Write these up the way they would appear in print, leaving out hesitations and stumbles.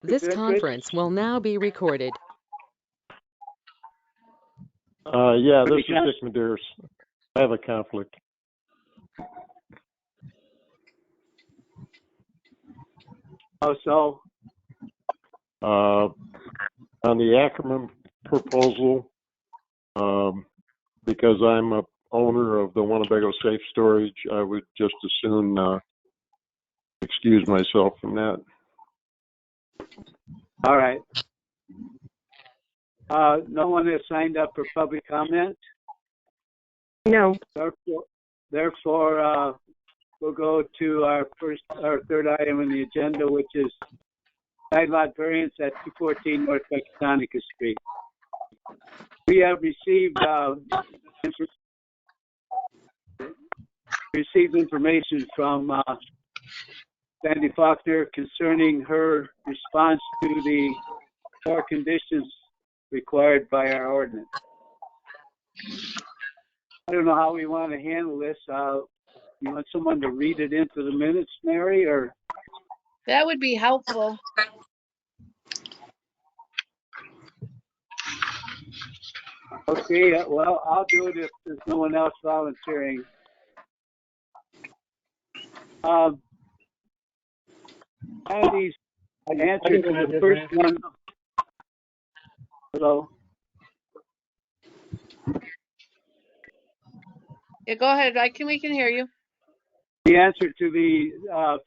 This Rich? conference will now be recorded. Yeah, this is Dick Medeiros. I have a conflict. Oh, so? On the Ackerman proposal, because I'm a owner of the Winnebago Safe Storage, I would just as soon excuse myself from that. All right. No one has signed up for public comment? No. Therefore, we'll go to our third item on the agenda, which is side lot variance at 214 North Pecatonica Street. We have received information from Sandy Faulkner concerning her response to the 4 conditions required by our ordinance. I don't know how we want to handle this. You want someone to read it into the minutes, Mary, or? That would be helpful. Okay, well, I'll do it if there's no one else volunteering. Andy's answer to the first one. Hello? Yeah, go ahead. We can hear you. The answer to the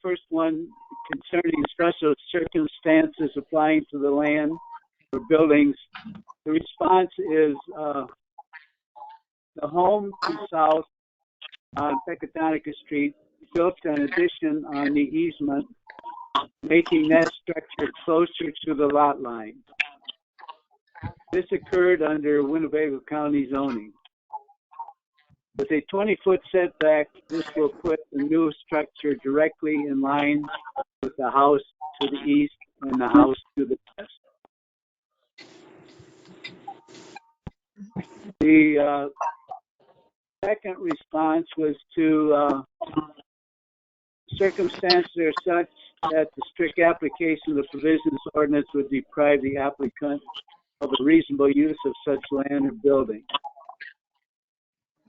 first one concerning special circumstances applying to the land or buildings, the response is the home to south on Pecatonica Street built an addition on the easement, making that structure closer to the lot line. This occurred under Winnebago County zoning. With a 20-foot setback, this will put the new structure directly in line with the house to the east and the house to the west. The second response was to circumstances are such that the strict application of the provisions ordinance would deprive the applicant of a reasonable use of such land or building.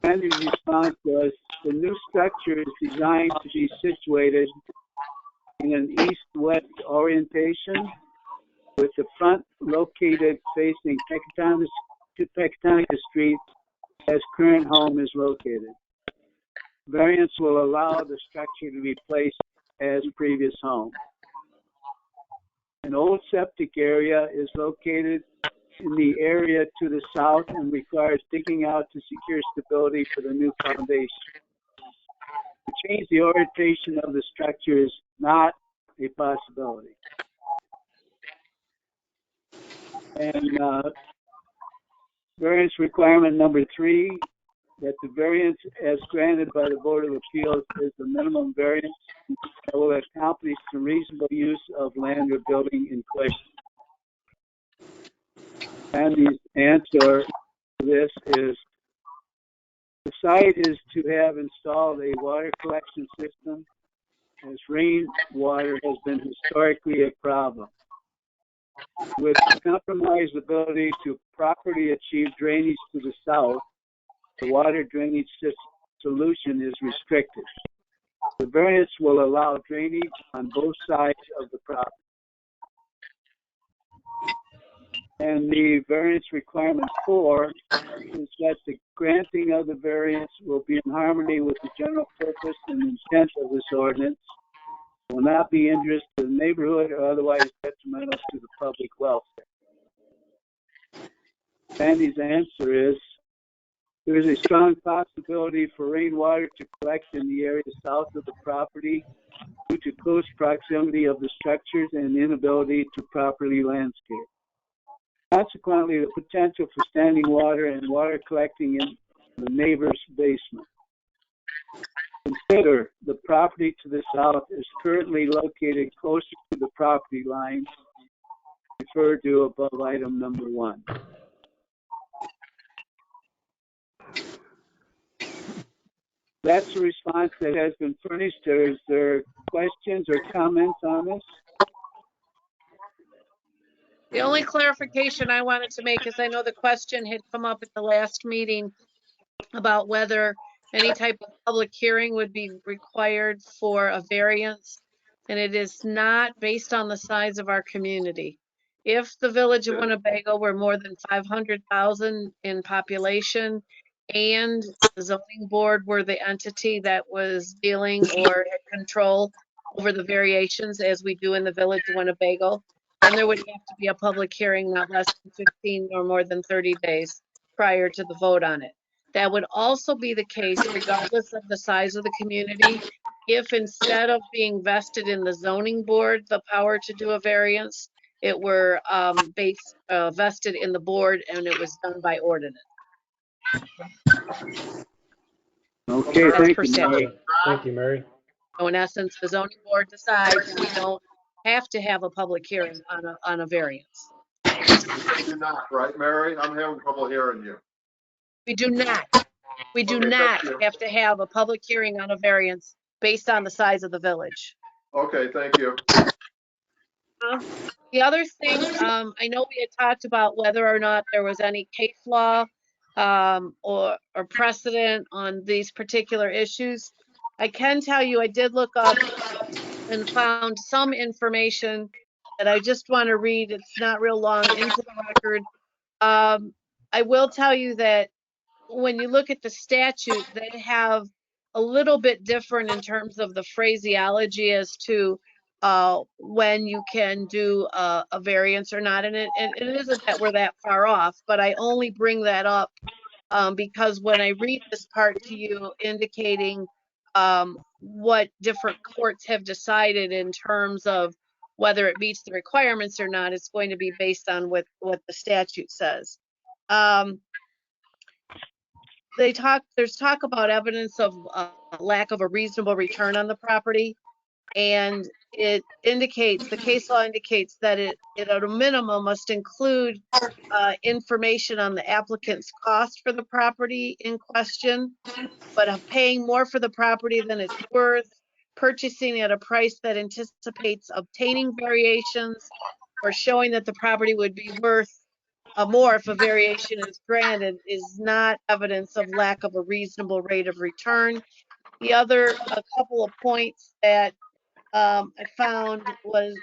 Andy's response was, the new structure is designed to be situated in an east-west orientation with the front located facing Pecatonica Street as current home is located. Variance will allow the structure to be placed as previous home. An old septic area is located in the area to the south and requires digging out to secure stability for the new foundation. To change the orientation of the structure is not a possibility. And variance requirement number 3, that the variance as granted by the Board of Appeals is the minimum variance that will accomplish the reasonable use of land or building in question. And the answer to this is the site is to have installed a water collection system, as rainwater has been historically a problem. With compromised ability to properly achieve drainage to the south, the water drainage solution is restricted. The variance will allow drainage on both sides of the property. And the variance requirement 4 is that the granting of the variance will be in harmony with the general purpose and intent of this ordinance, will not be injurious to the neighborhood or otherwise detrimental to the public welfare. Sandy's answer is, there is a strong possibility for rainwater to collect in the area south of the property due to close proximity of the structures and inability to properly landscape. Consequently, the potential for standing water and water collecting in the neighbor's basement. Consider the property to the south is currently located closer to the property line referred to above item number 1. That's the response that has been furnished. Is there questions or comments on this? The only clarification I wanted to make is I know the question had come up at the last meeting about whether any type of public hearing would be required for a variance. And it is not based on the size of our community. If the village of Winnebago were more than 500,000 in population and the zoning board were the entity that was dealing or had control over the variations as we do in the village of Winnebago, then there would have to be a public hearing not less than 15 or more than 30 days prior to the vote on it. That would also be the case regardless of the size of the community. If instead of being vested in the zoning board, the power to do a variance, it were vested in the board and it was done by ordinance. Okay, That's thank per you, statute. Mary. Thank you, Mary. So in essence, the zoning board decides we don't have to have a public hearing on a variance. You're not, right, Mary? I'm having trouble hearing you. We do not. We do Okay, not thank you. have to have a public hearing on a variance based on the size of the village. Okay, thank you. The other thing, I know we had talked about whether or not there was any case law or precedent on these particular issues. I can tell you, I did look up and found some information that I just want to read. It's not real long into the record. I will tell you that when you look at the statute, they have a little bit different in terms of the phraseology as to when you can do a variance or not. And it isn't that we're that far off, but I only bring that up because when I read this part to you indicating what different courts have decided in terms of whether it meets the requirements or not, it's going to be based on what the statute says. There's talk about evidence of lack of a reasonable return on the property. And it indicates, the case law indicates that it at a minimum must include information on the applicant's cost for the property in question, but of paying more for the property than it's worth, purchasing at a price that anticipates obtaining variations, or showing that the property would be worth more if a variation is granted is not evidence of lack of a reasonable rate of return. The other a couple of points that I found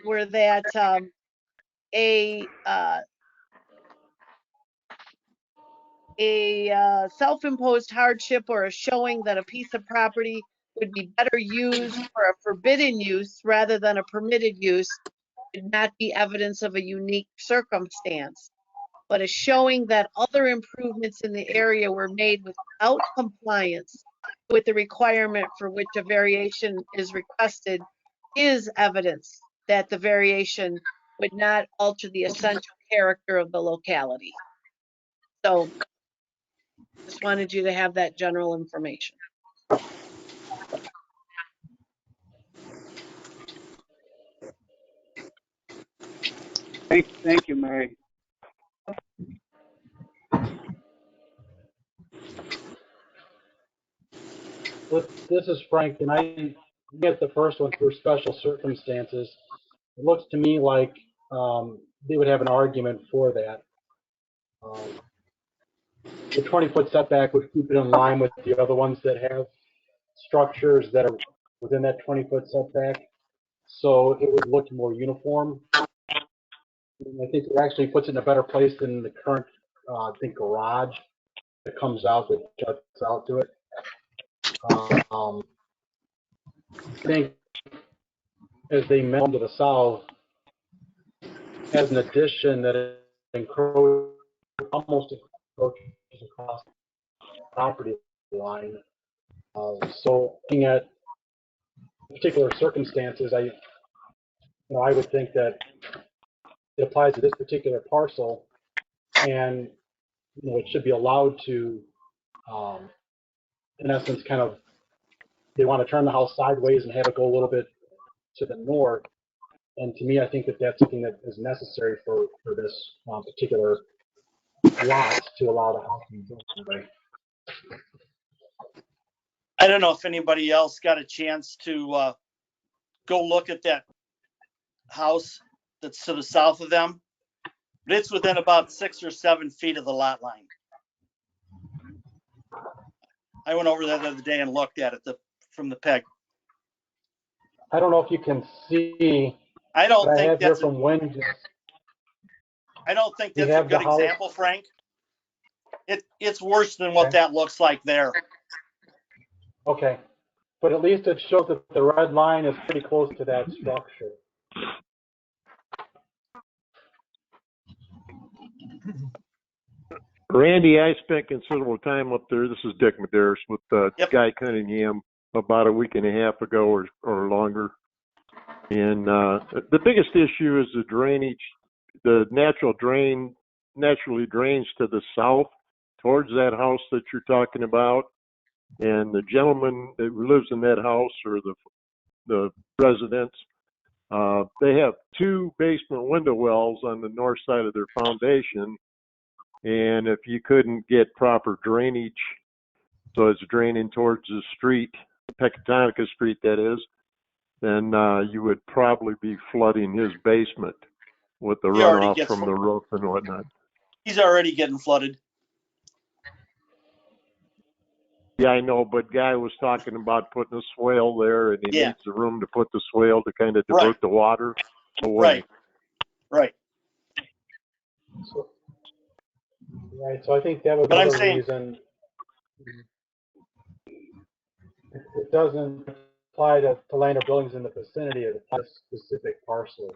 were that a self-imposed hardship or a showing that a piece of property would be better used for a forbidden use rather than a permitted use would not be evidence of a unique circumstance, but a showing that other improvements in the area were made without compliance with the requirement for which a variation is requested is evidence that the variation would not alter the essential character of the locality. So just wanted you to have that general information. Thank you, Mary. This is Frank, and I get the first one for special circumstances. It looks to me like they would have an argument for that. The 20-foot setback would keep it in line with the other ones that have structures that are within that 20-foot setback, so it would look more uniform. And I think it actually puts it in a better place than the current, I think, garage that comes out, that juts out to it. I think as they meld to the south, has an addition that almost encroaches across the property line. So looking at particular circumstances, I would think that it applies to this particular parcel, and it should be allowed to, in essence, kind of, they want to turn the house sideways and have it go a little bit to the north. And to me, I think that that's something that is necessary for this particular lot to allow the house to be built that way. I don't know if anybody else got a chance to go look at that house that's to the south of them. but it's within about 6 or 7 feet of the lot line. I went over that the other day and looked at it from the peg. I don't know if you can see, I don't but I think have here that's from when, I don't think You that's a have the good house- example, Frank. It's worse than what that looks like there. okay. But at least it shows that the red line is pretty close to that structure. Randy, I spent considerable time up there. This is Dick Medeiros with Yep. Guy Cunningham about a week and a half ago or longer. And the biggest issue is the drainage. The naturally drains to the south towards that house that you're talking about. And the gentleman that lives in that house, or the residents, they have 2 basement window wells on the north side of their foundation. And if you couldn't get proper drainage, so it's draining towards the street, Pecatonica Street that is, then you would probably be flooding his basement with the He already runoff gets from the roof and whatnot. He's already getting flooded. Yeah, I know, but Guy was talking about putting a swale there, and he Yeah. needs the room to put the swale to kind of divert Right. the water away. Right. Right, so I think that would be But I'm the saying- reason it doesn't apply to land or buildings in the vicinity of a specific parcel.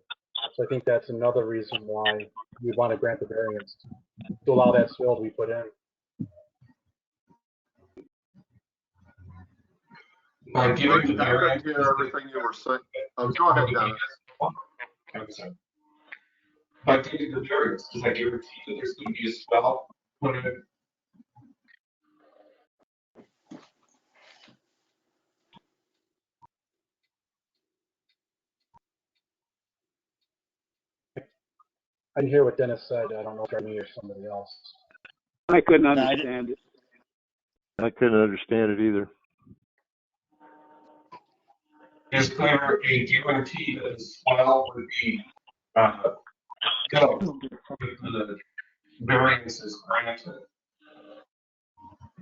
So I think that's another reason why we want to grant the variance to allow that swale to be put in. By giving the I variance, didn't hear everything you were saying. Oh, go ahead, Dennis. by giving the variance, does that guarantee that there's going to be a spell put in? I didn't hear what Dennis said. I don't know if it was me or somebody else. I couldn't I didn't- understand it. I couldn't understand it either. Is there a guarantee that the swell would be, filled before the variance is granted?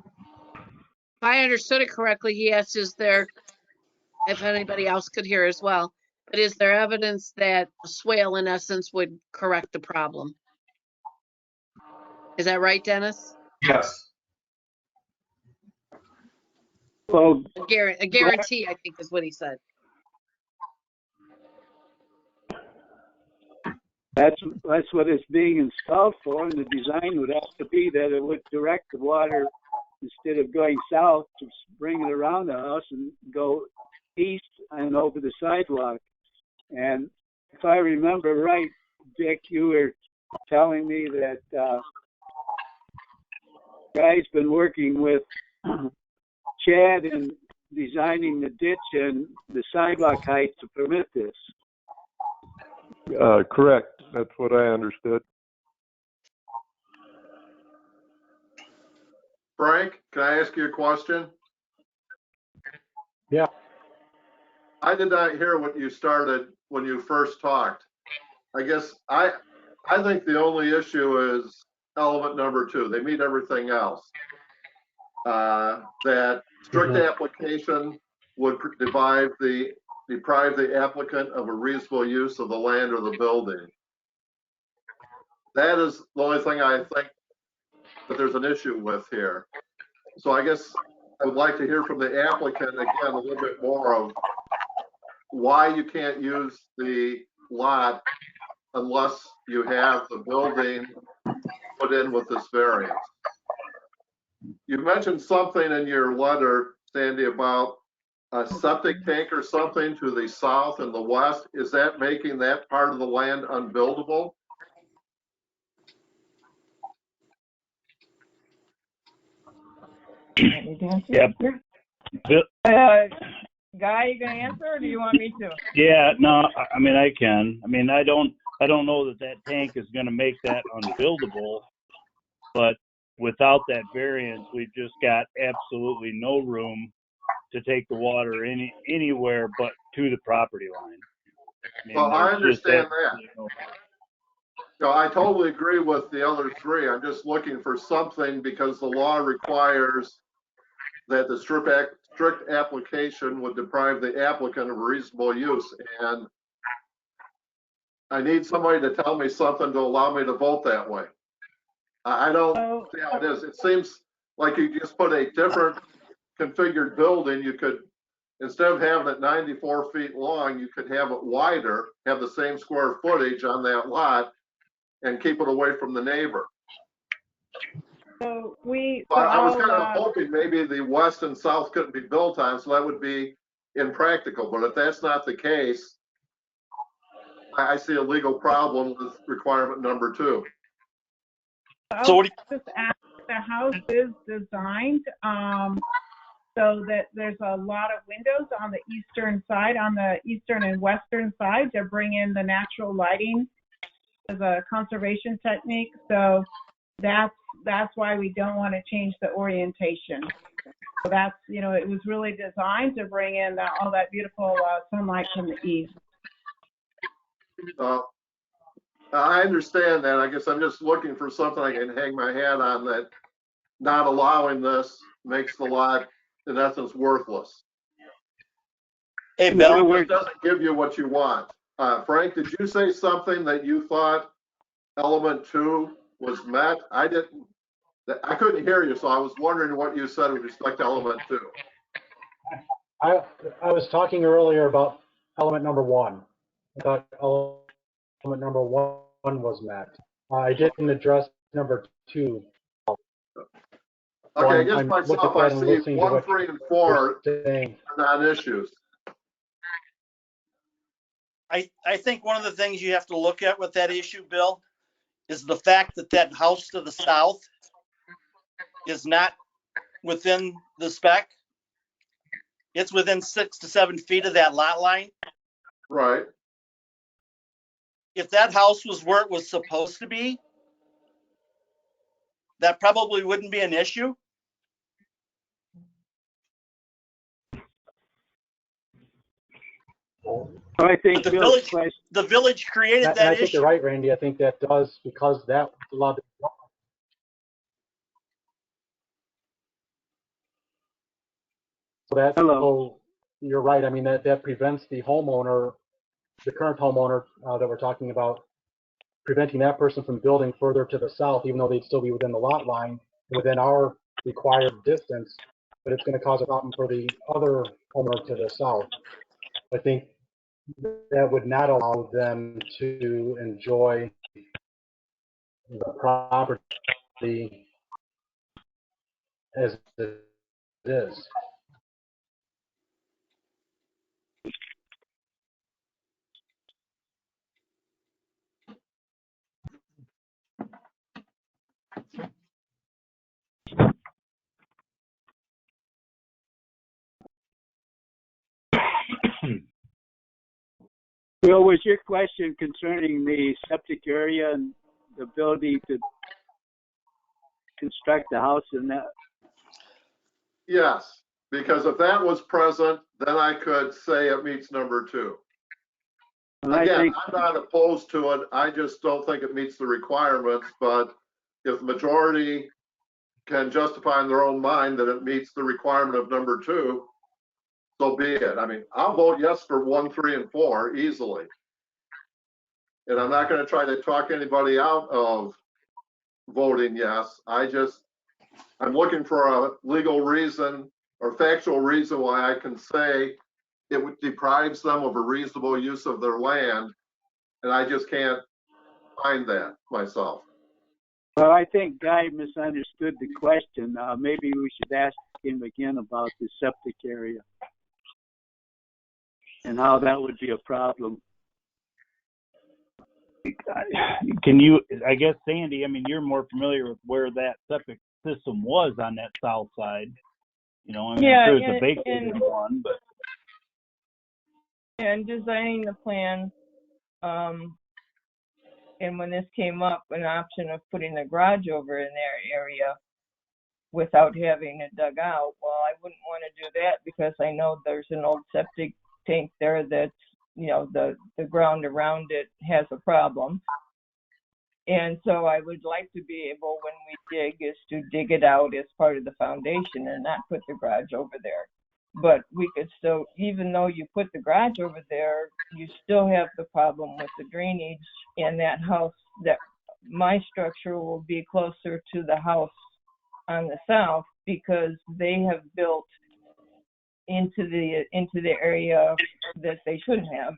If I understood it correctly, he asked, is there, if anybody else could hear as well, but is there evidence that a swale in essence would correct the problem? Is that right, Dennis? Yes. Well, A guarantee, I think is what he said. that's what it's being installed for, and the design would have to be that it would direct the water instead of going south to bring it around the house and go east and over the sidewalk. And if I remember right, Dick, you were telling me that Guy's been working with Chad in designing the ditch and the sidewalk height to permit this. Correct. That's what I understood. Frank, can I ask you a question? Yeah. I did not hear what you started when you first talked. I guess I think the only issue is element number 2. They meet everything else. That strict application would deprive the applicant of a reasonable use of the land or the building. That is the only thing I think that there's an issue with here. So I guess I would like to hear from the applicant again a little bit more of why you can't use the lot unless you have the building put in with this variance. You mentioned something in your letter, Sandy, about a septic tank or something to the south and the west. Is that making that part of the land unbuildable? Yep. Guy, you gonna answer, or do you want me to? Yeah, no, I mean, I can. I mean, I don't know that tank is gonna make that unbuildable, but without that variance, we've just got absolutely no room to take the water anywhere but to the property line. I mean, Well, I there's just understand that. absolutely no- No, I totally agree with the other three. I'm just looking for something because the law requires that the strict application would deprive the applicant of reasonable use. And I need somebody to tell me something to allow me to vote that way. I don't see how it is. It seems like you just put a different configured building. You could, instead of having it 94 feet long, you could have it wider, have the same square footage on that lot, and keep it away from the neighbor. So I was kind of hoping maybe the west and south couldn't be built on, so that would be impractical. But if that's not the case, I see a legal problem with requirement number 2. So what do just ask, the house is designed so that there's a lot of windows on the eastern side, on the eastern and western side, to bring in the natural lighting as a conservation technique. So that's why we don't want to change the orientation. So that's, it was really designed to bring in all that beautiful sunlight from the east. I understand that. I guess I'm just looking for something I can hang my hat on, that not allowing this makes the lot, in essence, worthless. Hey, Bill. It doesn't give you what you want. Frank, did you say something that you thought element 2 was met? I couldn't hear you, so I was wondering what you said with respect to element 2. I was talking earlier about element number 1. I thought element number 1 was met. I didn't address number 2. Okay, I guess I'm myself, I see 1, 3, and 4 are non-issues. I think one of the things you have to look at with that issue, Bill, is the fact that that house to the south is not within the spec. It's within 6 to 7 feet of that lot line. Right. If that house was where it was supposed to be, that probably wouldn't be an issue. I think the village created that I think issue. you're right, Randy. I think that does, because that allowed to. So you're right. I mean, that prevents the homeowner, the current homeowner that we're talking about, preventing that person from building further to the south, even though they'd still be within the lot line, within our required distance, but it's going to cause a problem for the other homeowner to the south. I think that would not allow them to enjoy the property as it is. Bill, was your question concerning the septic area and the ability to construct the house in that? Yes, because if that was present, then I could say it meets number 2. Again, I'm not opposed to it. I just don't think it meets the requirements. But if the majority can justify in their own mind that it meets the requirement of number 2, so be it. I mean, I'll vote yes for 1, 3, and 4 easily. And I'm not going to try to talk anybody out of voting yes. I'm looking for a legal reason or factual reason why I can say it deprives them of a reasonable use of their land. And I just can't find that myself. Well, I think Guy misunderstood the question. Maybe we should ask him again about the septic area and how that would be a problem. Can you, I guess, Sandy, I mean, you're more familiar with where that septic system was on that south side. You know, I mean, Yeah, I'm sure it's a big one, but. And designing the plan, and when this came up, an option of putting the garage over in their area without having it dug out, well, I wouldn't want to do that because I know there's an old septic tank there that's, the ground around it has a problem. And so I would like to be able, when we dig, is to dig it out as part of the foundation and not put the garage over there. But we could still, even though you put the garage over there, you still have the problem with the drainage, and that house, that my structure will be closer to the house on the south because they have built into the area that they shouldn't have.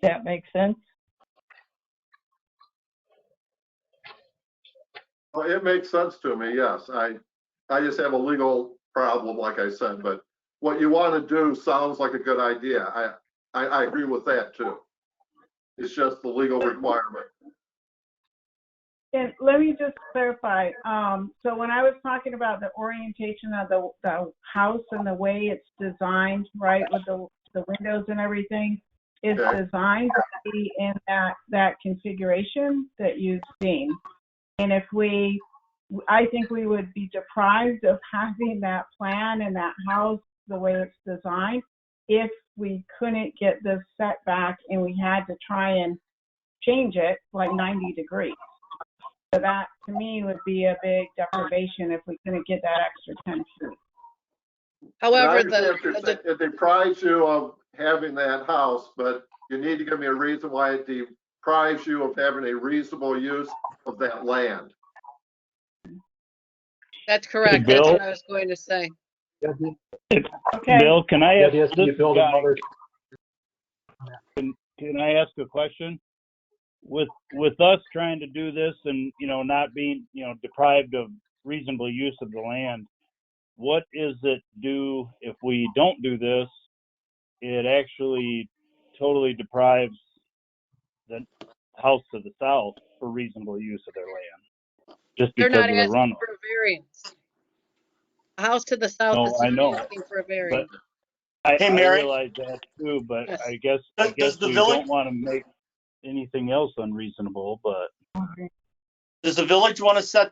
That makes sense? Well, it makes sense to me, yes. I just have a legal problem, like I said, but what you want to do sounds like a good idea. I agree with that too. It's just the legal requirement. And let me just clarify. So when I was talking about the orientation of the house and the way it's designed, right, with the windows and everything, it's Okay. designed to be in that configuration that you've seen. And I think we would be deprived of having that plan and that house the way it's designed if we couldn't get this setback and we had to try and change it like 90 degrees. So that, to me, would be a big deprivation if we couldn't get that extra 10 feet. However, It deprives you of having that house, but you need to give me a reason why it deprives you of having a reasonable use of that land. that's correct. Bill? That's what I was going to say. Okay. Bill, can I The ask idea is to this build guy, another. can I ask a question? With us trying to do this and, not being, deprived of reasonable use of the land, what is it do if we don't do this? It actually totally deprives the house to the south for reasonable use of their land, just They're because not of the asking runoff. for a variance. A house to the south No, is I not know, asking for a but variance. I Hey, Mary? realize that too, but Yes. I guess Does the we village- don't want to make anything else unreasonable, but Does the village want to set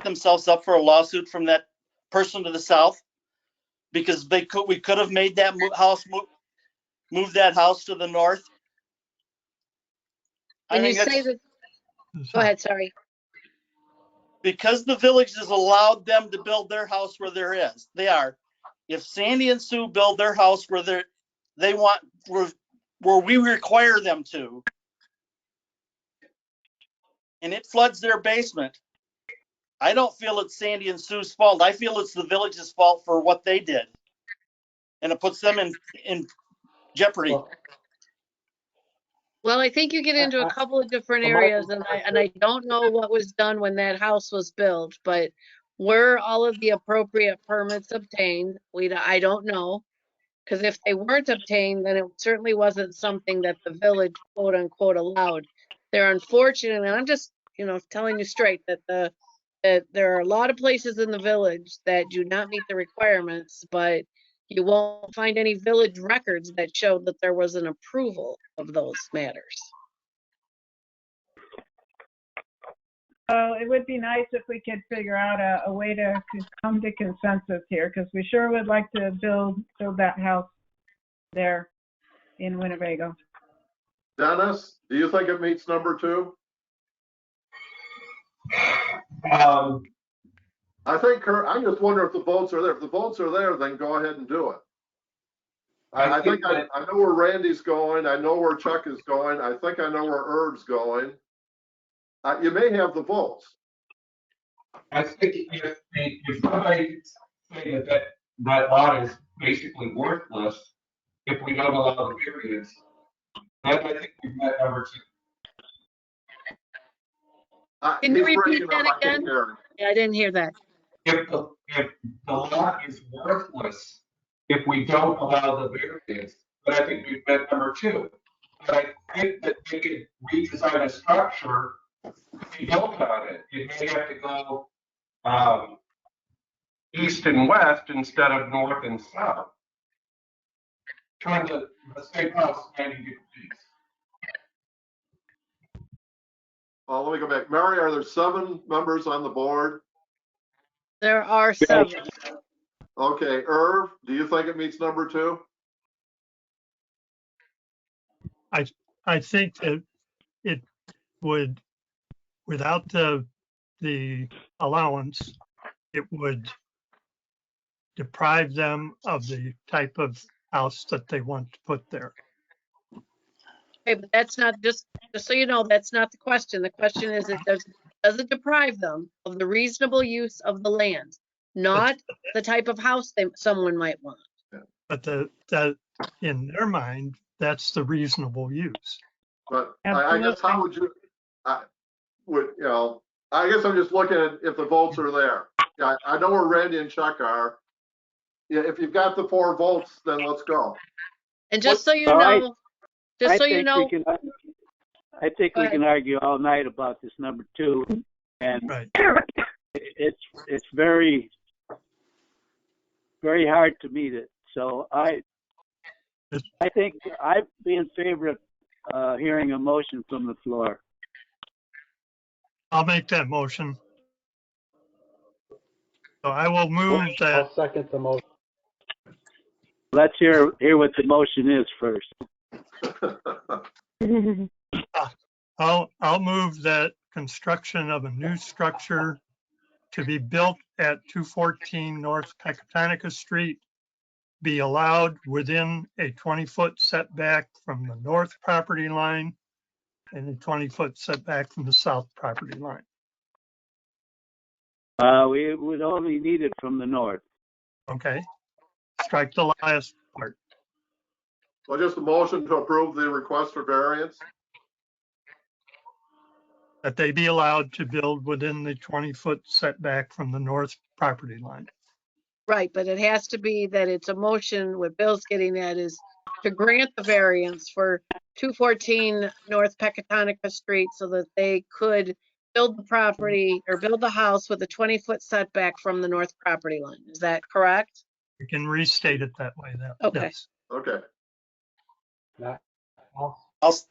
themselves up for a lawsuit from that person to the south? Because we could have made that move that house to the north. I When you think say that's that, go ahead, sorry. because the village has allowed them to build their house where they are. If Sandy and Sue build their house where where we require them to, and it floods their basement, I don't feel it's Sandy and Sue's fault. I feel it's the village's fault for what they did. And it puts them in jeopardy. Well, I think you get into a couple of different areas, and I don't know what was done when that house was built, but were all of the appropriate permits obtained? I don't know, because if they weren't obtained, then it certainly wasn't something that the village, quote unquote, allowed. They're unfortunate, and I'm just, telling you straight that that there are a lot of places in the village that do not meet the requirements, but you won't find any village records that show that there was an approval of those matters. So it would be nice if we could figure out a way to come to consensus here, because we sure would like to build that house there in Winnebago. Dennis, do you think it meets number 2? I think I'm just wondering if the votes are there. If the votes are there, then go ahead and do it. I think I know where Randy's going. I know where Chuck is going. I think I know where Herb's going. You may have the votes. I think if somebody say that lot is basically worthless, if we don't allow the variance, then I think we've met number 2. Can you He's repeat breaking up. that I can't again? hear him. Yeah, I didn't hear that. If the lot is worthless, if we don't allow the variance, then I think we've met number 2. But I think that they could redesign a structure if you don't on it. It may have to go east and west instead of north and south. Turn the same house 90 degrees. Well, let me go back. Mary, are there 7 members on the board? There are 7. Okay, Irv, do you think it meets number 2? I think that it would, without the allowance, it would deprive them of the type of house that they want to put there. Okay, but that's not, just so you know, that's not the question. The question is, does it deprive them of the reasonable use of the land? Not the type of house someone might want. But that in their mind, that's the reasonable use. But I guess how would you, I guess I'm just looking at if the votes are there. Yeah, I know where Randy and Chuck are. Yeah, if you've got the 4 votes, then let's go. And just so you All right. know, just so you know, I think Go we ahead. can argue all night about this number 2, and Right. it's very, very hard to meet it. So I think I'd be in favor of hearing a motion from the floor. I'll make that motion. So I will move that, I'll second the motion. Let's hear what the motion is first. I'll move that construction of a new structure to be built at 214 North Pecatonica Street be allowed within a 20-foot setback from the north property line and a 20-foot setback from the south property line. We would only need it from the north. Okay? Strike the last part. Well, just a motion to approve the request for variance. That they be allowed to build within the 20-foot setback from the north property line. right, but it has to be that it's a motion, what Bill's getting at is to grant the variance for 214 North Pecatonica Street so that they could build the property or build the house with a 20-foot setback from the north property line. Is that correct? You can restate it that way. Okay. Yes. Okay. Not- I'll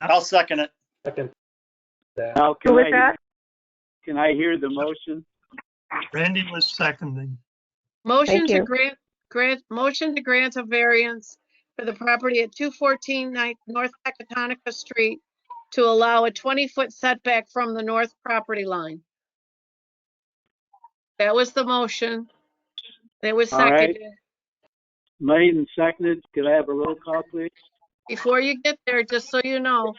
I'll second it. second that. Now, Who was that? can I hear the motion? Randy was seconding. Motion Thank to you. motion to grant a variance for the property at 214 North Pecatonica Street to allow a 20-foot setback from the north property line. That was the motion. It was All right. seconded. Made and seconded. Could I have a roll call, please? Before you get there, just so you know,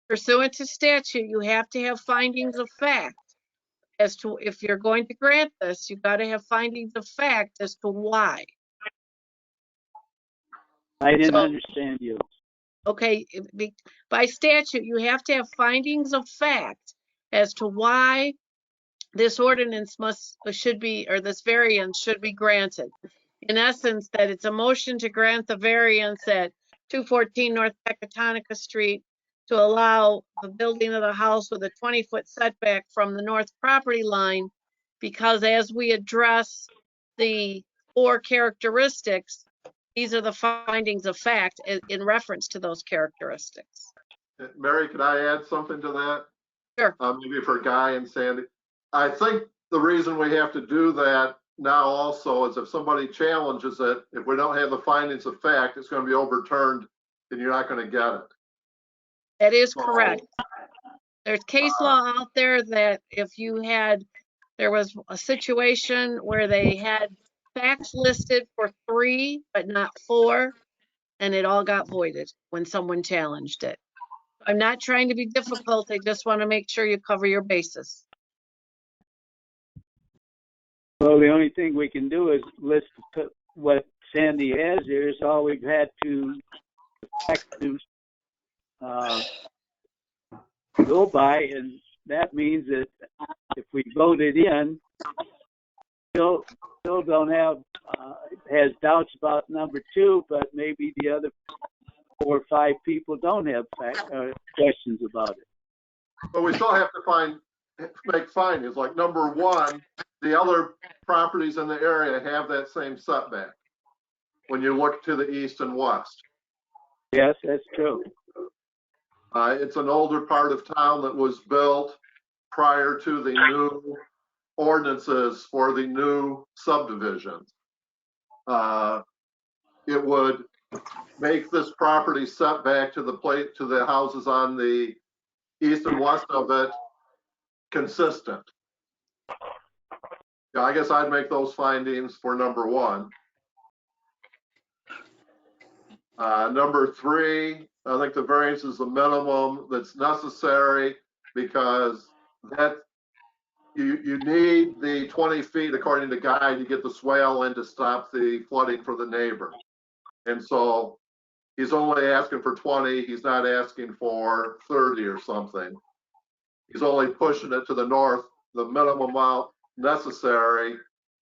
pursuant to statute, you have to have findings of fact as to, if you're going to grant this, you've got to have findings of fact as to why. I didn't So- understand you. Okay, by statute, you have to have findings of fact as to why this ordinance should be, or this variance should be granted. In essence, that it's a motion to grant the variance at 214 North Pecatonica Street to allow the building of the house with a 20-foot setback from the north property line, because as we address the 4 characteristics, these are the findings of fact in reference to those characteristics. Mary, could I add something to that? Sure. Maybe for Guy and Sandy. I think the reason we have to do that now also is if somebody challenges it, if we don't have the findings of fact, it's going to be overturned and you're not going to get it. That is correct. There's case law out there that if there was a situation where they had facts listed for 3, but not 4, and it all got voided when someone challenged it. I'm not trying to be difficult. I just want to make sure you cover your bases. Well, the only thing we can do is list what Sandy has here is all we've had to go by, and that means that if we voted in, still don't have, has doubts about number 2, but maybe the other 4 or 5 people don't have questions about it. But we still have to make findings, like number 1, the other properties in the area have that same setback when you look to the east and west. Yes, that's true. It's an older part of town that was built prior to the new ordinances for the new subdivisions. It would make this property setback to the houses on the east and west of it consistent. Yeah, I guess I'd make those findings for number one. Number three, I think the variance is the minimum that's necessary because that you need the 20 feet according to Guy to get the swale in to stop the flooding for the neighbor. And so he's only asking for 20. He's not asking for 30 or something. He's only pushing it to the north, the minimum amount necessary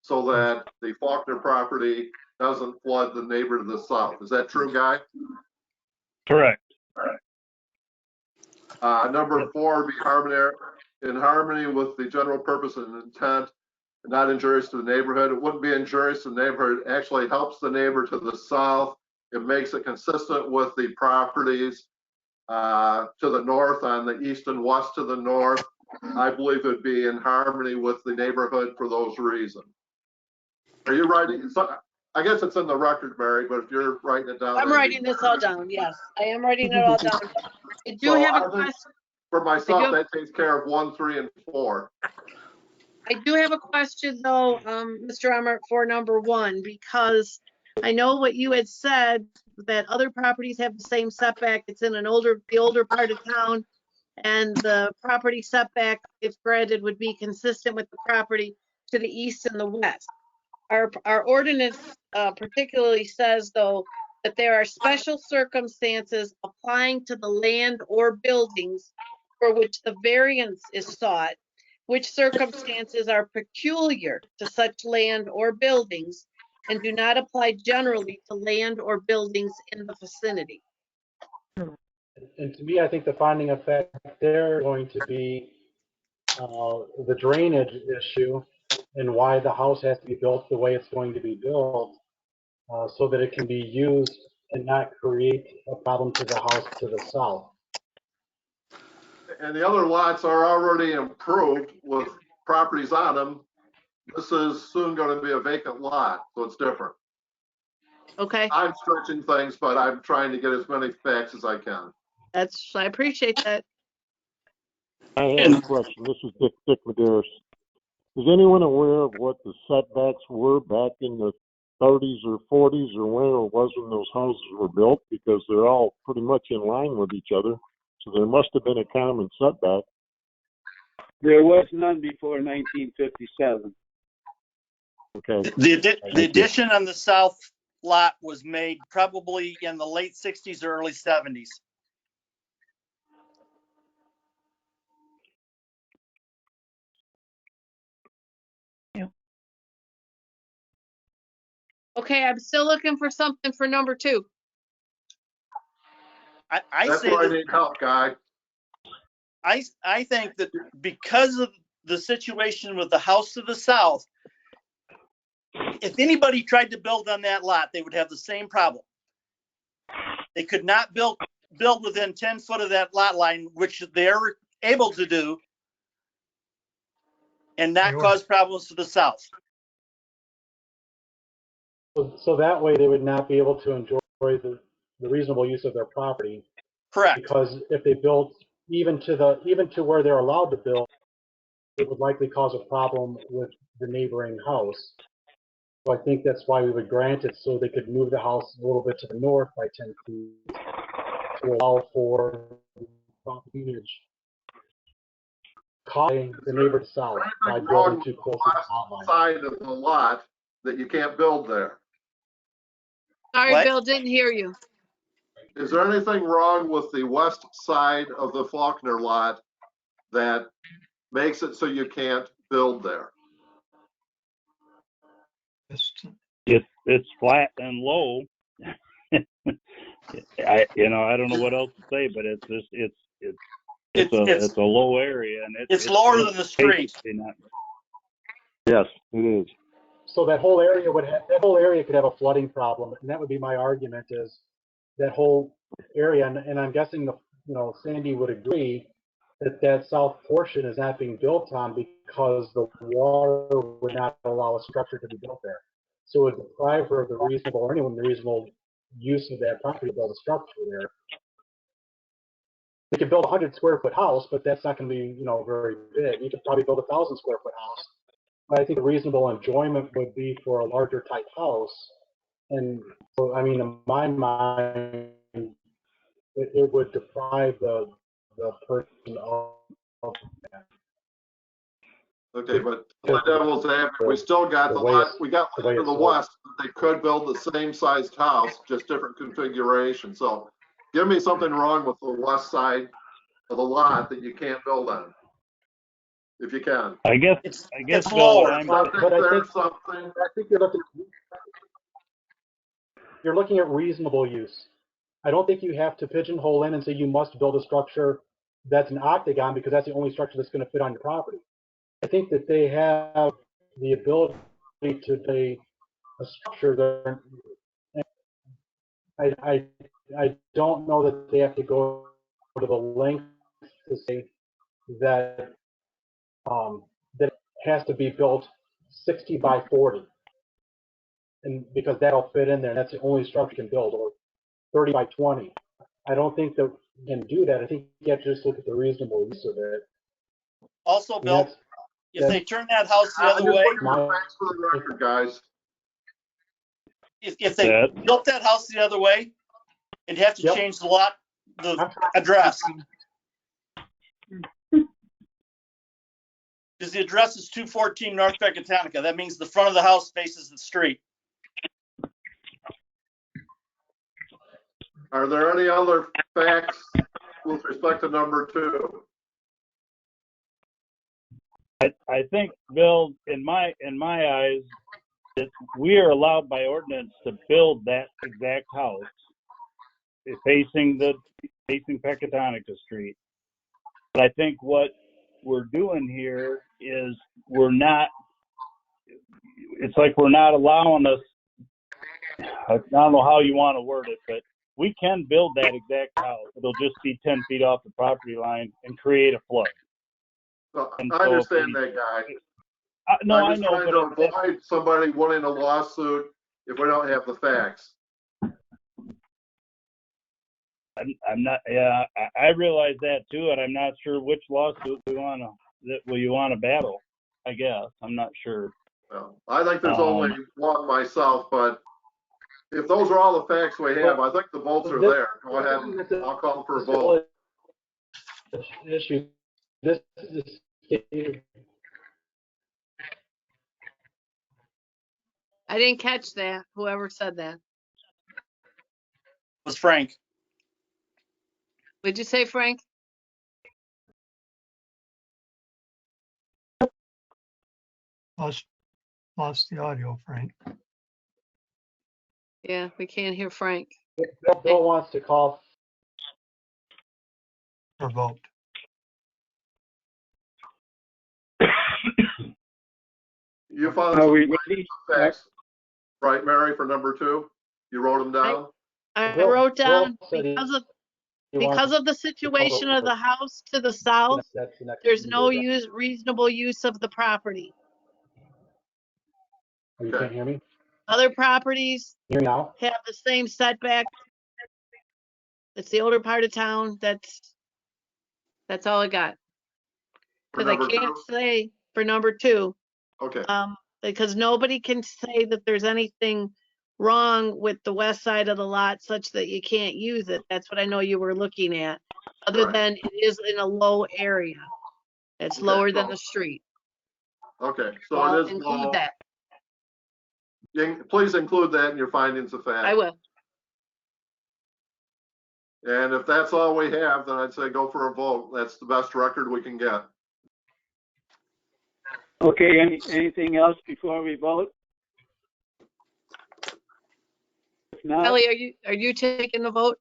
so that the Faulkner property doesn't flood the neighbor to the south. Is that true, Guy? Correct. Number four, be in harmony with the general purpose and intent, not injurious to the neighborhood. It wouldn't be injurious to the neighborhood. It actually helps the neighbor to the south. It makes it consistent with the properties to the north on the east and west to the north. I believe it'd be in harmony with the neighborhood for those reasons. Are you writing? I guess it's in the record, Mary, but if you're writing it down. I'm writing this all down. Yes, I am writing it all down. I do have a question. For myself, that takes care of 1, 3, and 4. I do have a question though, Mr. Emmert, for number one, because I know what you had said, that other properties have the same setback. It's in the older part of town, and the property setback, if granted, would be consistent with the property to the east and the west. Our ordinance particularly says, though, that there are special circumstances applying to the land or buildings for which the variance is sought, which circumstances are peculiar to such land or buildings and do not apply generally to land or buildings in the vicinity. And to me, I think the finding of fact there is going to be the drainage issue and why the house has to be built the way it's going to be built so that it can be used and not create a problem to the house to the south. And the other lots are already improved with properties on them. This is soon going to be a vacant lot, so it's different. Okay. I'm stretching things, but I'm trying to get as many facts as I can. I appreciate that. I have a question. This is Dick Medeiros. Is anyone aware of what the setbacks were back in the 30s or 40s or when it was when those houses were built? Because they're all pretty much in line with each other. So there must have been a common setback. There was none before 1957. Okay. The addition on the south lot was made probably in the late 60s or early 70s. Okay, I'm still looking for something for number two. I That's say why I that, need help, Guy. I think that because of the situation with the house to the south, if anybody tried to build on that lot, they would have the same problem. They could not build within 10 foot of that lot line, which they're able to do, and not cause problems to the south. So that way they would not be able to enjoy the reasonable use of their property. Correct. Because if they built even to where they're allowed to build, it would likely cause a problem with the neighboring house. So I think that's why we would grant it, so they could move the house a little bit to the north by 10 feet to allow for drainage. Causing the neighbor to south by building too close to the lot line. Side of the lot that you can't build there. Sorry, What? Bill, didn't hear you. Is there anything wrong with the west side of the Faulkner lot that makes it so you can't build there? It's flat and low. I don't know what else to say, but it's a low area, and it's lower than the street. Yes, it is. So that whole area could have a flooding problem, and that would be my argument is that whole area, and I'm guessing Sandy would agree that south portion is not being built on because the water would not allow a structure to be built there. So it would deprive her of the reasonable, or anyone the reasonable use of that property to build a structure there. You could build a 100-square-foot house, but that's not going to be, very big. You could probably build a 1,000-square-foot house. But I think a reasonable enjoyment would be for a larger type house. And so, I mean, in my mind, it would deprive the person of that. Okay, but the devil's advocate, we still got the lot, we got to the west, they could build the same sized house, just different configuration. So give me something wrong with the west side of the lot that you can't build on, if you can. I guess, It's Bill, what lower. I'm, But I There's think something. you're looking at reasonable use. I don't think you have to pigeonhole in and say you must build a structure that's an octagon because that's the only structure that's going to fit on your property. I think that they have the ability to play a structure that I don't know that they have to go to the length to say that that it has to be built 60 by 40, and because that'll fit in there, and that's the only structure you can build, or 30 by 20. I don't think that you can do that. I think you have to just look at the reasonable use of it. Also, And Bill, if they turn that house the other way, Thanks for the record, guys. if they built that house the other way, it'd have to Yep. change the address. Because the address is 214 North Pecatonica. That means the front of the house faces the street. Are there any other facts with respect to number 2? I think, Bill, in my eyes, that we are allowed by ordinance to build that exact house facing Pecatonica Street. But I think what we're doing here is it's like we're not allowing us, I don't know how you want to word it, but we can build that exact house. It'll just be 10 feet off the property line and create a flood. So, And I so understand that, guy. No, I'm I just know, trying to but avoid somebody winning a lawsuit if we don't have the facts. I'm not. Yeah, I realize that too, and I'm not sure which lawsuit you want to battle. I guess I'm not sure. Well, I think there's only one myself, but if those are all the facts we have, I think the votes are there. Go ahead and I'll call for a vote. Issue. This is I didn't catch that, whoever said that. Was Frank. Would you say, Frank? Lost the audio, Frank. Yeah, we can't hear Frank. Bill wants to call. Or vote. You found Are we some ready? facts, right, Mary, for number 2? You wrote them down? I Bill- wrote down Bill said he because of the situation of the house to the south, That's the next there's no meeting. reasonable use of the property. Oh, you can't hear me? Other properties Hear me now? have the same setback. It's the older part of town. That's all I got. For Because I number can't 2? say for number 2, Okay. because nobody can say that there's anything wrong with the west side of the lot such that you can't use it. That's what I know you were looking at. Other Right. than it is in a low area. It's Okay, lower than so- the street. Okay, so I'll it is include low. that. Please include that in your findings of fact. I will. And if that's all we have, then I'd say go for a vote. That's the best record we can get. Okay, anything else before we vote? If not, Kelly, are you taking the vote?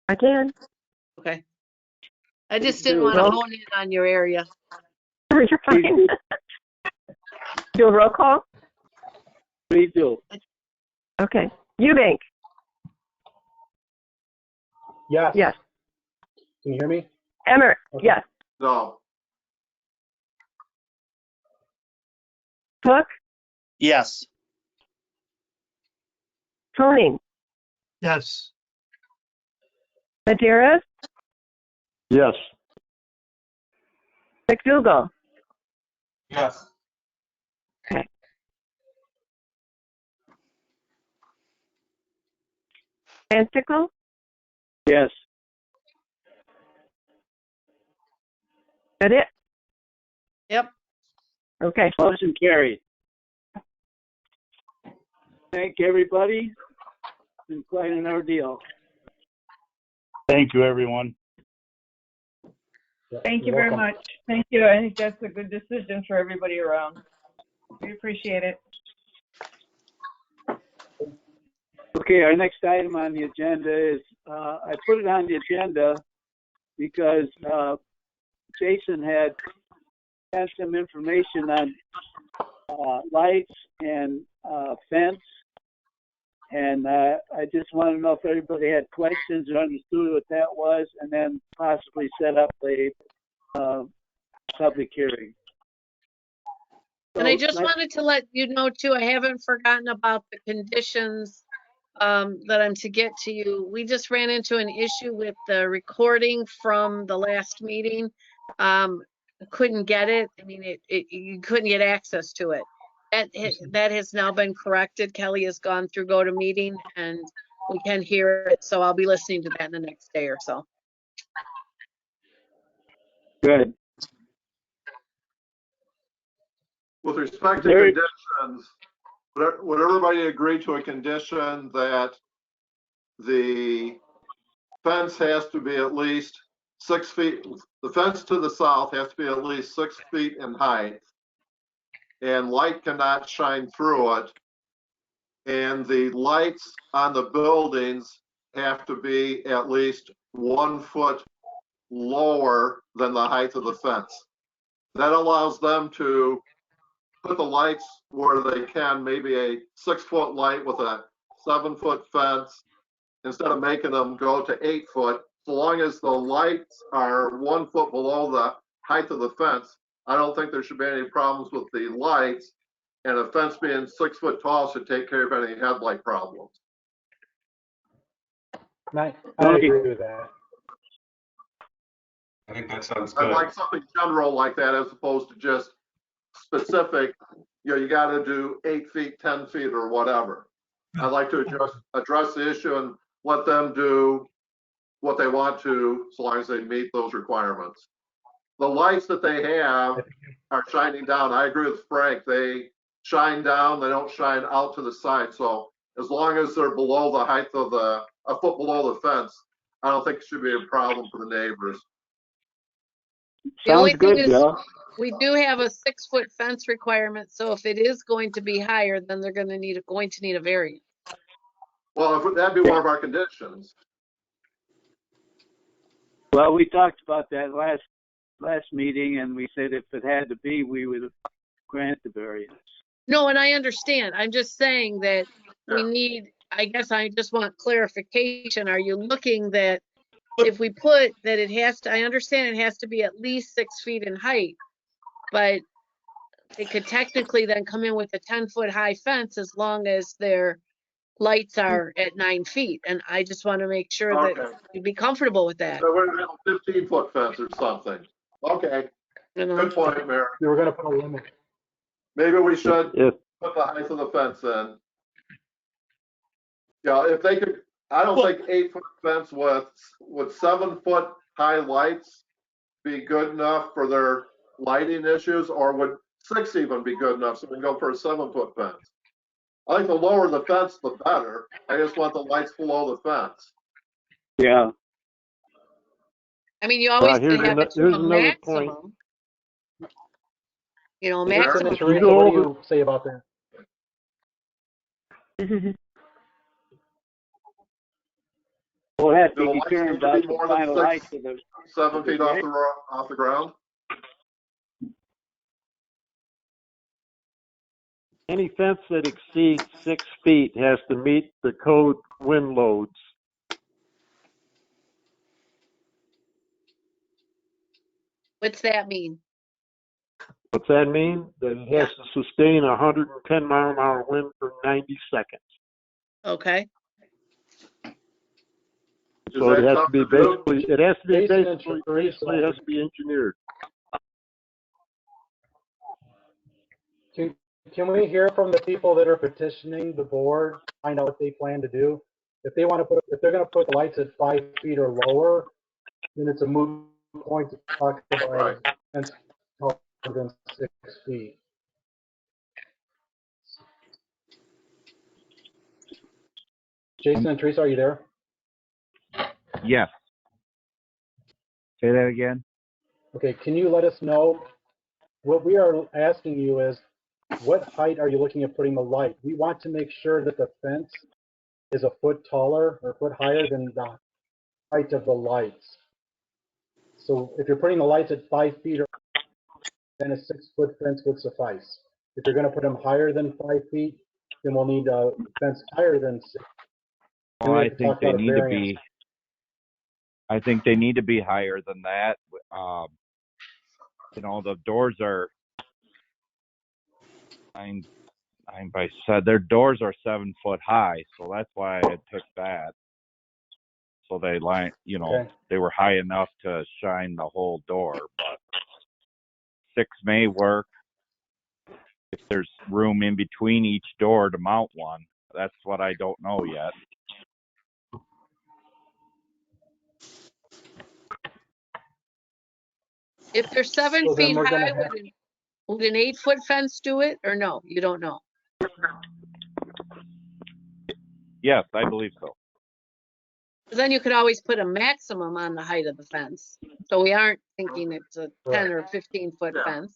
I can. Okay. I just Please didn't do. want to Roll. hone in on your area. You're fine. Do a roll call? please do. Okay. Eubank? Yes. Yes. Can you hear me? Emmert? Okay. Yes. No, Cook? Yes. Toning? Yes. Maderas, Yes. McDougal, Yes. Anstical, Yes. that it? Yep. Okay. Motion carried. Thank everybody. It's been quite an ordeal. Thank you, everyone. Thank you You're very welcome. much. Thank you. I think that's a good decision for everybody around. We appreciate it. Okay, our next item on the agenda is, I put it on the agenda because Jason had some information on lights and fence. And I just want to know if everybody had questions or understood what that was, and then possibly set up a public hearing. And I So just wanted to let you know too, I haven't forgotten about the conditions that I'm to get to you. We just ran into an issue with the recording from the last meeting. Couldn't get it. I mean, you couldn't get access to it. That has now been corrected. Kelly has gone through GoToMeeting and we can hear it. So I'll be listening to that in the next day or so. Good. With respect to Very- conditions, would everybody agree to a condition that the fence has to be at least 6 feet, the fence to the south has to be at least 6 feet in height, and light cannot shine through it, and the lights on the buildings have to be at least 1 foot lower than the height of the fence? That allows them to put the lights where they can, maybe a 6-foot light with a 7-foot fence, instead of making them go to 8 foot. So long as the lights are 1 foot below the height of the fence, I don't think there should be any problems with the lights. And a fence being 6 foot tall should take care of any headlight problems. I agree with that. I think that sounds I'd good. like something general like that as opposed to just specific, you got to do 8 feet, 10 feet or whatever. I'd like to address the issue and let them do what they want to, so long as they meet those requirements. The lights that they have are shining down. I agree with Frank. They shine down, they don't shine out to the side. So as long as they're below the height of a foot below the fence, I don't think it should be a problem for the neighbors. The only Sounds thing good, is, Bill. we do have a 6-foot fence requirement, so if it is going to be higher, then they're going to need a variance. Well, that'd be one of our conditions. Well, we talked about that last meeting, and we said if it had to be, we would grant the variance. No, and I understand. I'm just saying that we Yeah. need, I guess I just want clarification. Are you looking that if we put that it has to, I understand it has to be at least 6 feet in height, but they could technically then come in with a 10-foot high fence as long as their lights are at 9 feet. And I just want to make sure that Okay. you'd be comfortable with that. So we're gonna have a 15-foot fence or something. Okay, You know? good point, Mayor. We were gonna put a limit. Maybe we should If, put the height of the fence in. Yeah, if they could, I don't think 8-foot fence with 7-foot high lights be good enough for their lighting issues, or would 6 even be good enough so we can go for a 7-foot fence? I think the lower the fence, the better. I just want the lights below the fence. Yeah. I mean, you always here's can have it to here's a another point. maximum. You know, Jason maximum. and Teresa, what do you say about that? We'll have Do the to lights determine need to about be the more than final 6, height of the. 7 feet off the ground? Any fence that exceeds 6 feet has to meet the code wind loads. What's that mean? What's that mean? That it has to sustain 110 mile an hour wind for 90 seconds. Okay. So it has to be basically, it has to be Jason and basically, Teresa. it has to be engineered. Can we hear from the people that are petitioning the board, find out what they plan to do? If they want to put, if they're going to put the lights at 5 feet or lower, then it's a moot point to talk Right. about fence taller than 6 feet. Jason and Teresa, are you there? Yes. Say that again. Okay, can you let us know, what we are asking you is, what height are you looking at putting the light? We want to make sure that the fence is a foot taller or a foot higher than the height of the lights. So if you're putting the lights at 5 feet, then a 6-foot fence would suffice. If you're going to put them higher than 5 feet, then we'll need a fence higher than 6. Well, I think they need to be. I think they need to be higher than that. You know, the doors are 9 by 7. Their doors are 7 foot high, so that's why I had picked that. So they you know, Okay. they were high enough to shine the whole door, but 6 may work if there's room in between each door to mount one. That's what I don't know yet. If they're 7 So then feet we're gonna high, have- would an 8-foot fence do it, or no? You don't know. Yes, I believe so. Then you could always put a maximum on the height of the fence. So we aren't thinking it's a 10 or 15-foot fence.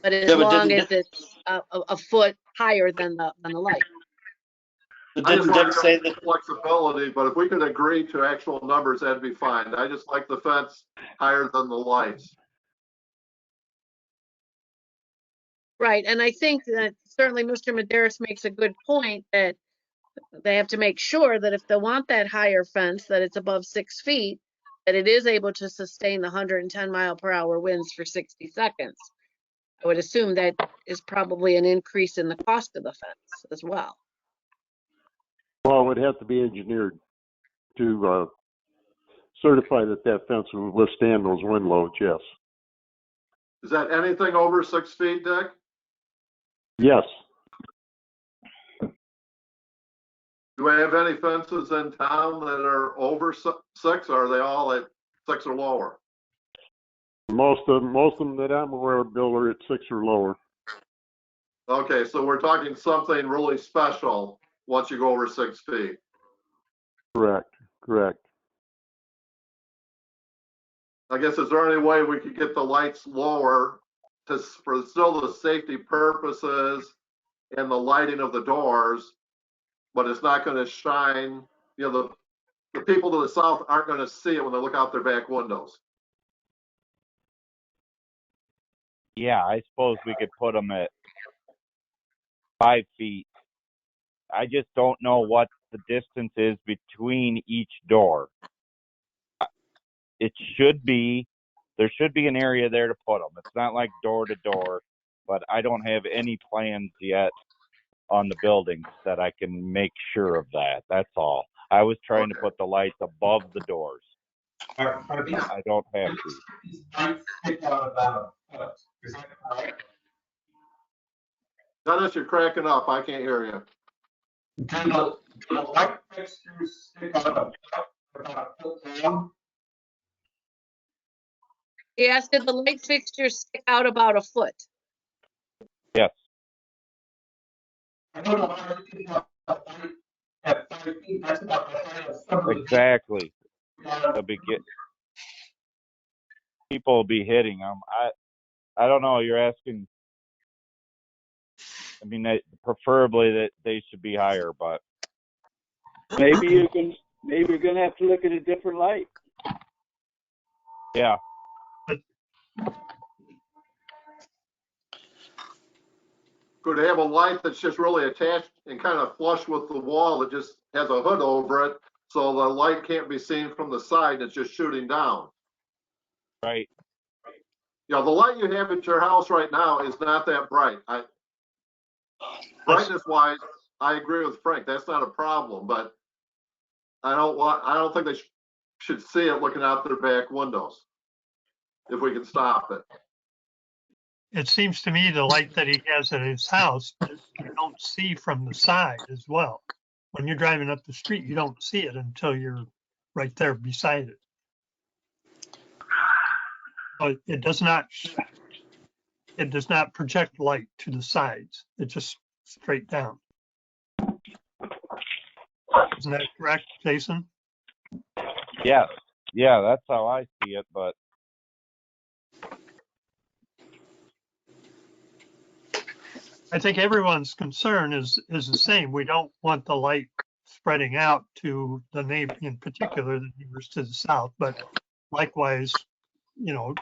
But as Yeah, but long didn't as it's a foot higher than the light. But I just didn't like Dick say the that? flexibility, but if we could agree to actual numbers, that'd be fine. I just like the fence higher than the lights. Right, and I think that certainly Mr. Maderis makes a good point that they have to make sure that if they want that higher fence, that it's above 6 feet, that it is able to sustain the 110-mile-per-hour winds for 60 seconds. I would assume that is probably an increase in the cost of the fence as well. Well, it would have to be engineered to certify that that fence will withstand those wind loads, yes. Is that anything over 6 feet, Dick? Yes. Do we have any fences in town that are over 6, or are they all at 6 or lower? Most of them that I'm aware of, Bill, are at 6 or lower. Okay, so we're talking something really special once you go over 6 feet. Correct. I guess, is there any way we could get the lights lower for still the safety purposes and the lighting of the doors, but it's not going to shine, you know, the people to the south aren't going to see it when they look out their back windows. Yeah, I suppose we could put them at 5 feet. I just don't know what the distance is between each door. There should be an area there to put them. It's not like door to door, but I don't have any plans yet on the buildings that I can make sure of that. That's all. I was trying to put the lights above the doors. Are these, I don't have to. these lights stick out about a foot? Is that correct? Dennis, you're cracking up. I can't hear you. Do the light fixtures stick out about a foot long? He asked if the light fixtures stick out about a foot. Yes. I don't know how you can have a light at 5 feet. That's about the height of some of the Exactly. They'll be people will be hitting them. I don't know. You're asking. I mean, preferably that they should be higher, but Maybe you're gonna have to look at a different light. yeah. Could have a light that's just really attached and kind of flush with the wall that just has a hood over it, so the light can't be seen from the side. It's just shooting down. Right. You know, the light you have at your house right now is not that bright. Brightness wise, I agree with Frank. That's not a problem, but I don't think they should see it looking out their back windows. If we can stop it. It seems to me the light that he has at his house, you don't see from the side as well. When you're driving up the street, you don't see it until you're right there beside it. But it does not project light to the sides. It's just straight down. Isn't that correct, Jason? Yes. Yeah, that's how I see it, but I think everyone's concern is the same. We don't want the light spreading out to the neighbor, in particular, the neighbors to the south, but likewise,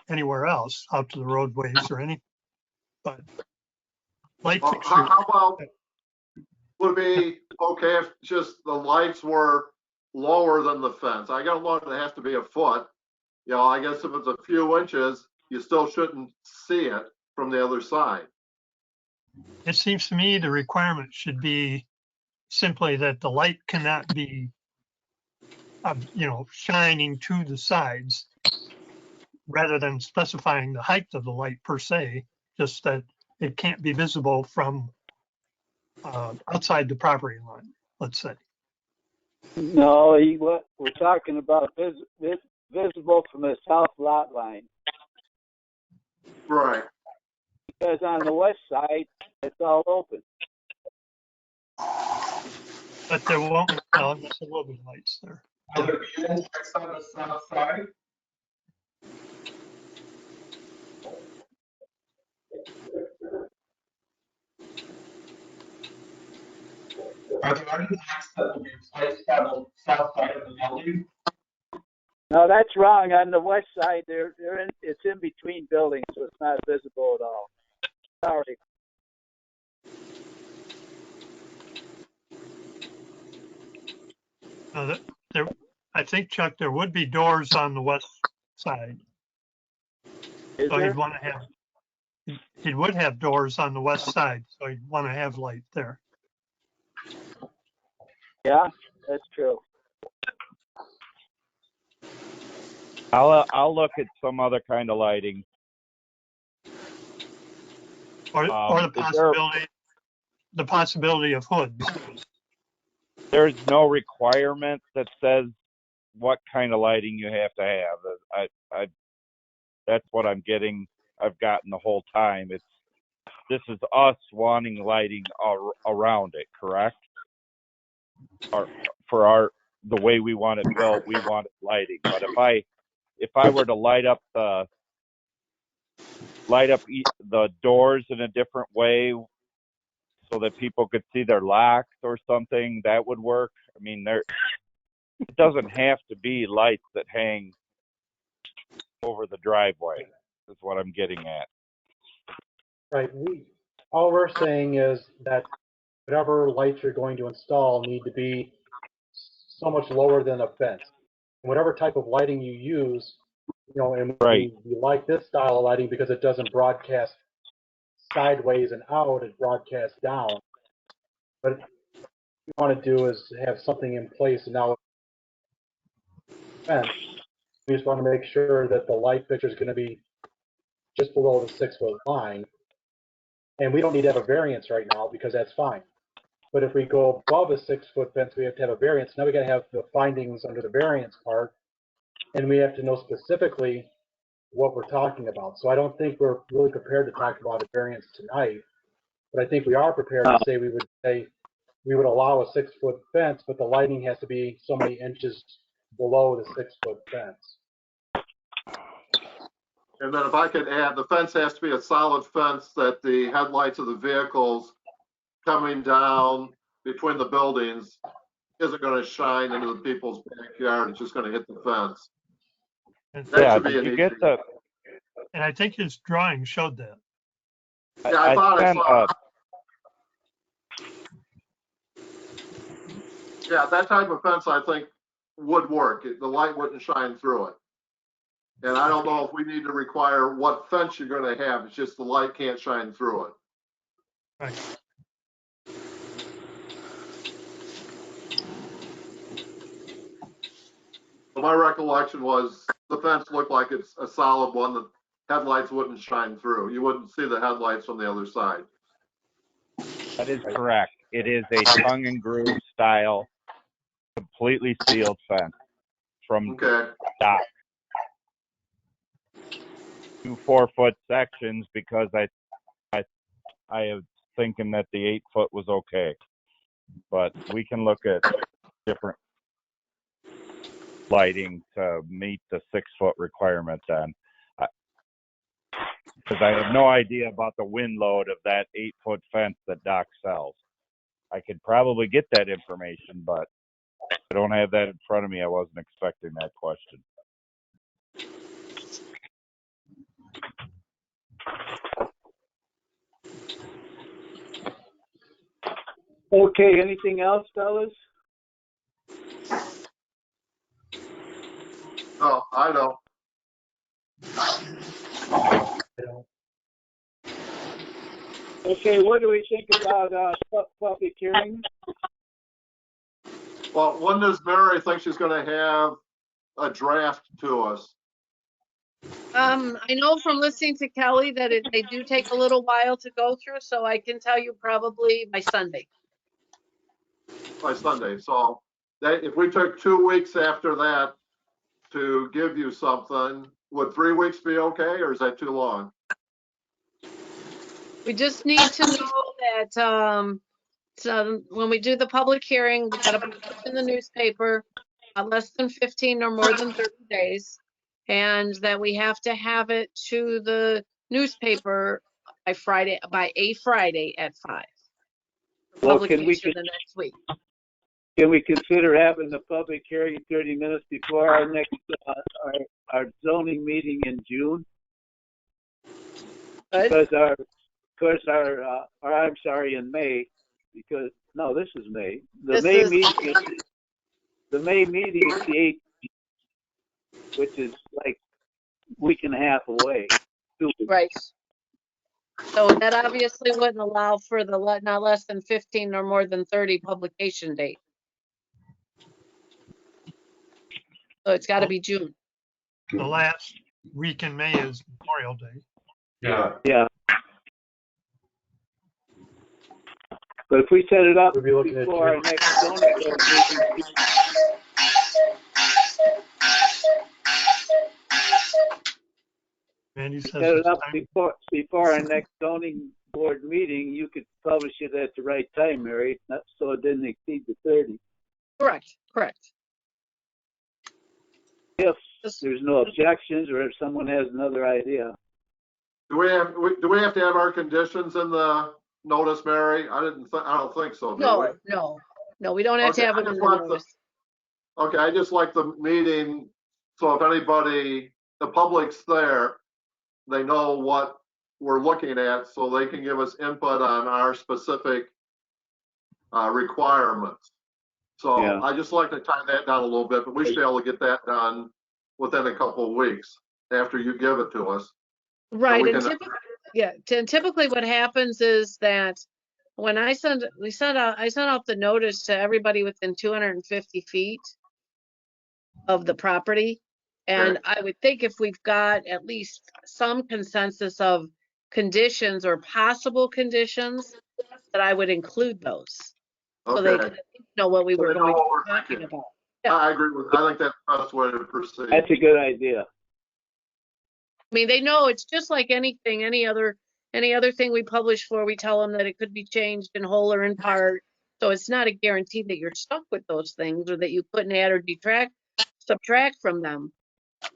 anywhere else, out to the roadways or anything. But light fixtures. How about, would it be okay if just the lights were lower than the fence? I don't know if it has to be a foot. I guess if it's a few inches, you still shouldn't see it from the other side. It seems to me the requirement should be simply that the light cannot be, shining to the sides, rather than specifying the height of the light per se, just that it can't be visible from outside the property line, let's say. No, what we're talking about visible from the south lot line. Right. Because on the west side, it's all open. But there won't, well, there will be lights there. Will there be any lights on the south side? Are there any lights that will be placed on the south side of the building? No, that's wrong. On the west side, it's in between buildings, so it's not visible at all. Sorry. I think, Chuck, there would be doors on the west side. Is So there? he would have doors on the west side, so he'd want to have light there. Yeah, that's true. I'll look at some other kind of lighting. Or the possibility of hoods. There's no requirement that says what kind of lighting you have to have. That's what I've gotten the whole time. This is us wanting lighting around it, correct? Or for the way we want it built, we want lighting. But if I were to light up the doors in a different way so that people could see their locks or something, that would work. I mean, it doesn't have to be lights that hang over the driveway, is what I'm getting at. Right. All we're saying is that whatever lights you're going to install need to be so much lower than a fence. And whatever type of lighting you use, and right. we like this style of lighting because it doesn't broadcast sideways and out, it broadcasts down. But what you want to do is have something in place. And now, fence, we just want to make sure that the light fixture is going to be just below the 6-foot line. And we don't need to have a variance right now because that's fine. But if we go above a 6-foot fence, we have to have a variance. Now we got to have the findings under the variance part, and we have to know specifically what we're talking about. So I don't think we're really prepared to talk about a variance tonight, but I think we are prepared to say we would allow a 6-foot fence, but the lighting has to be so many inches below the 6-foot fence. And then if I could add, the fence has to be a solid fence that the headlights of the vehicles coming down between the buildings isn't going to shine into the people's backyard. It's just going to hit the fence. That should be an easy. And I think his drawing showed that. Yeah, I thought I saw it. Yeah, that type of fence I think would work. The light wouldn't shine through it. And I don't know if we need to require what fence you're going to have. It's just the light can't shine through it. Right. But my recollection was the fence looked like it's a solid one. The headlights wouldn't shine through. You wouldn't see the headlights from the other side. That is correct. It is a tongue and groove style, completely sealed fence from Okay. dock. 2 4-foot sections because I was thinking that the 8-foot was okay, but we can look at different lighting to meet the 6-foot requirement then. Because I have no idea about the wind load of that 8-foot fence that Doc sells. I could probably get that information, but I don't have that in front of me. I wasn't expecting that question. Okay, anything else, fellas? Oh, I know. Okay, what do we think about public hearings? Well, when does Mary think she's going to have a draft to us? I know from listening to Kelly that they do take a little while to go through, so I can tell you probably by Sunday. By Sunday. So that if we took 2 weeks after that to give you something, would 3 weeks be okay, or is that too long? We just need to know that so when we do the public hearing, we gotta put it in the newspaper, less than 15 or more than 30 days. And that we have to have it to the newspaper by a Friday at 5. Well, can we Publication the next week. Can we consider having the public hearing 30 minutes before our next our zoning meeting in June? Because I'm sorry, in May, because no, this is May. The May meeting is the 8th, which is like a week and a half away. 2 weeks. Right. So that obviously wouldn't allow for the not less than 15 or more than 30 publication date. So it's got to be June. The last week in May is Memorial Day. Yeah. Yeah. But if we set it up We'll be looking at before our next zoning board meeting, Randy says set it it's up time. before our next zoning board meeting, you could publish it at the right time, Mary, so it didn't exceed the 30. Correct. If there's no objections or if someone has another idea. Do we have to have our conditions in the notice, Mary? I don't think so. Do we? No, we don't have to have it in the notice. Okay, I just like the meeting, so if anybody, the public's there, they know what we're looking at, so they can give us input on our specific requirements. So Yeah. I just like to tie that down a little bit, but we should be able to get that done within a couple of weeks after you give it to us. Right, we and typically what happens is that when I sent out the notice to everybody within 250 feet of the property, and I would think if we've got at least some consensus of conditions or possible conditions, that I would include those. So they Okay, know what we So were they know going to what we're be talking thinking. about. Yeah. I agree with, I think that's the best way to proceed. That's a good idea. I mean, they know it's just like anything, any other thing we publish for, we tell them that it could be changed in whole or in part. So it's not a guarantee that you're stuck with those things or that you couldn't add or subtract from them.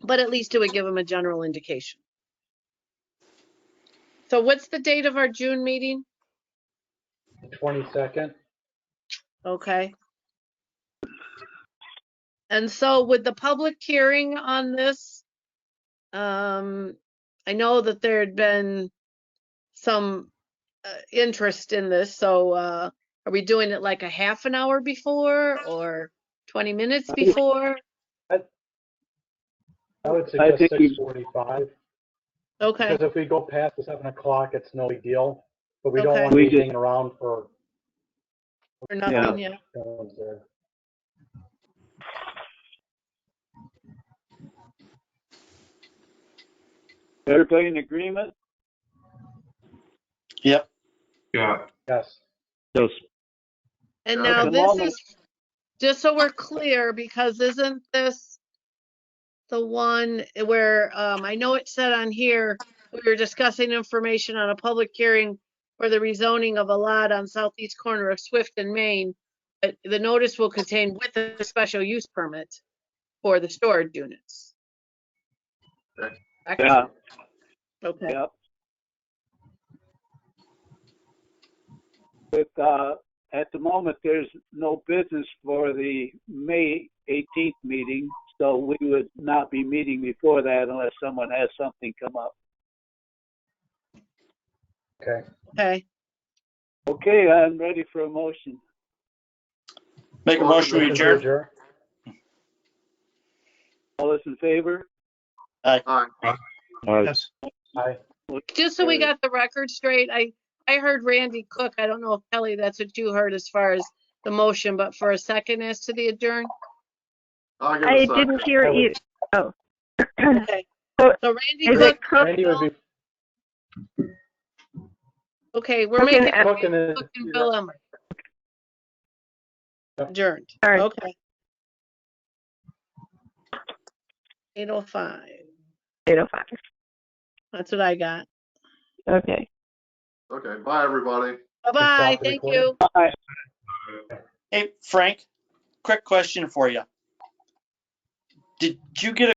But at least it would give them a general indication. So what's the date of our June meeting? 22nd. Okay. And so with the public hearing on this, I know that there had been some interest in this. So are we doing it like a half an hour before or 20 minutes before? I would suggest 6:45. Okay. Because if we go past the 7 o'clock, it's no big deal. But we don't Okay. want to be hanging around for Or nothing, yeah. no one's there. Everybody in agreement? Yep. Yeah. Yes. Yes. And Yeah, now at the this moment- is, just so we're clear, because isn't this the one where, I know it said on here, we were discussing information on a public hearing for the rezoning of a lot on southeast corner of Swift and Main. But the notice will contain with a special use permit for the storage units. Okay. Yeah, Okay. yeah. With, at the moment, there's no business for the May 18th meeting, so we would not be meeting before that unless someone has something come up. Okay. Okay. Okay, I'm ready for a motion. Make a motion to adjourn. All those in favor? Aye. Yes. Aye. Just so we got the record straight, I heard Randy Cook. I don't know if Kelly, that's what you heard as far as the motion, but for a second as to the adjourn? I'll give a I second. didn't hear you. Oh. Okay. So So Randy is Cook, it Cook? Randy would be okay, we're Cook and making Cook and then Cook and Bill Emery. Adjourned. All right. Okay. 8:05. 8:05. That's what I got. Okay. Okay, bye, everybody. Bye-bye. stop the Thank recording. you. Bye. Hey, Frank, quick question for you. Did you get a